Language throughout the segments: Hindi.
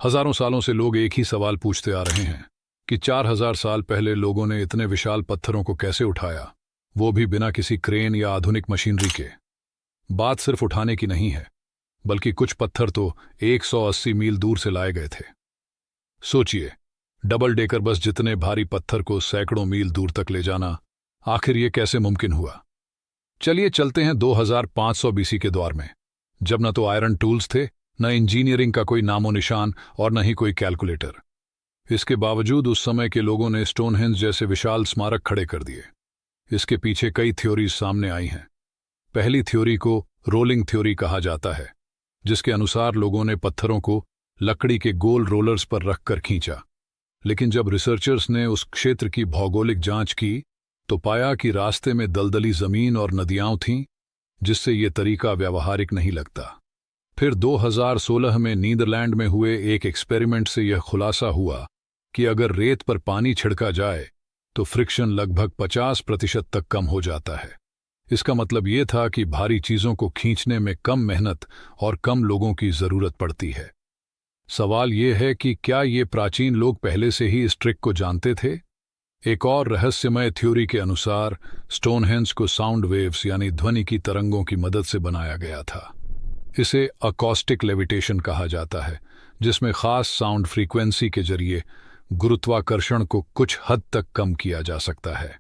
हजारों सालों से लोग एक ही सवाल पूछते आ रहे हैं कि 4000 साल पहले लोगों ने इतने विशाल पत्थरों को कैसे उठाया, वो भी बिना किसी क्रेन या आधुनिक मशीनरी के। बात सिर्फ उठाने की नहीं है, बल्कि कुछ पत्थर तो 180 मील दूर से लाए गए थे। सोचिए, डबल डेकर बस जितने भारी पत्थर को सैकड़ों मील दूर तक ले जाना, आखिर ये कैसे मुमकिन हुआ? चलिए चलते हैं 2500 बीसी के दौर में, जब न तो आयरन टूल्स थे, न इंजीनियरिंग का कोई नामो निशान और न ही कोई कैलकुलेटर। इसके बावजूद उस समय के लोगों ने स्टोनहेंज जैसे विशाल स्मारक खड़े कर दिए। इसके पीछे कई थ्योरीज सामने आई हैं। पहली थ्योरी को रोलिंग थ्योरी कहा जाता है, जिसके अनुसार लोगों ने पत्थरों को लकड़ी के गोल रोलर्स पर रखकर खींचा। लेकिन जब रिसर्चर्स ने उस क्षेत्र की भौगोलिक जांच की तो पाया कि रास्ते में दलदली जमीन और नदियां थीं, जिससे ये तरीका व्यावहारिक नहीं लगता। फिर 2016 में नीदरलैंड में हुए एक एक्सपेरिमेंट से यह खुलासा हुआ कि अगर रेत पर पानी छिड़का जाए तो फ्रिक्शन लगभग 50% तक कम हो जाता है। इसका मतलब ये था कि भारी चीजों को खींचने में कम मेहनत और कम लोगों की जरूरत पड़ती है। सवाल ये है कि क्या ये प्राचीन लोग पहले से ही इस ट्रिक को जानते थे? एक और रहस्यमय थ्योरी के अनुसार स्टोनहेंज को साउंड वेव्स यानी ध्वनि की तरंगों की मदद से बनाया गया था। इसे अकॉस्टिक लेविटेशन कहा जाता है, जिसमें खास साउंड फ्रीक्वेंसी के जरिए गुरुत्वाकर्षण को कुछ हद तक कम किया जा सकता है।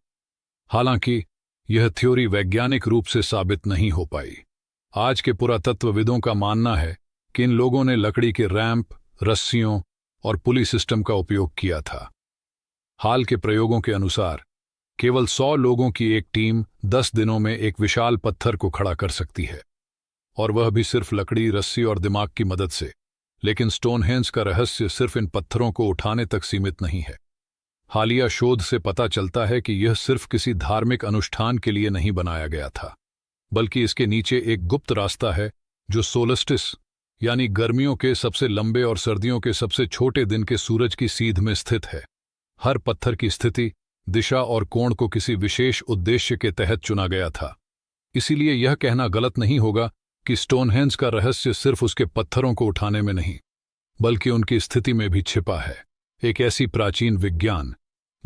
हालांकि यह थ्योरी वैज्ञानिक रूप से साबित नहीं हो पाई। आज के पुरातत्वविदों का मानना है कि इन लोगों ने लकड़ी के रैंप, रस्सियों और पुली सिस्टम का उपयोग किया था। हाल के प्रयोगों के अनुसार केवल 100 लोगों की एक टीम 10 दिनों में एक विशाल पत्थर को खड़ा कर सकती है, और वह भी सिर्फ लकड़ी, रस्सी और दिमाग की मदद से। लेकिन स्टोनहेंज का रहस्य सिर्फ इन पत्थरों को उठाने तक सीमित नहीं है। हालिया शोध से पता चलता है कि यह सिर्फ किसी धार्मिक अनुष्ठान के लिए नहीं बनाया गया था, बल्कि इसके नीचे एक गुप्त रास्ता है जो सोलस्टिस यानी गर्मियों के सबसे लंबे और सर्दियों के सबसे छोटे दिन के सूरज की सीध में स्थित है। हर पत्थर की स्थिति, दिशा और कोण को किसी विशेष उद्देश्य के तहत चुना गया था। इसीलिए यह कहना गलत नहीं होगा कि स्टोनहेंज का रहस्य सिर्फ उसके पत्थरों को उठाने में नहीं, बल्कि उनकी स्थिति में भी छिपा है। एक ऐसी प्राचीन विज्ञान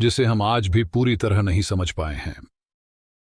जिसे हम आज भी पूरी तरह नहीं समझ पाए हैं।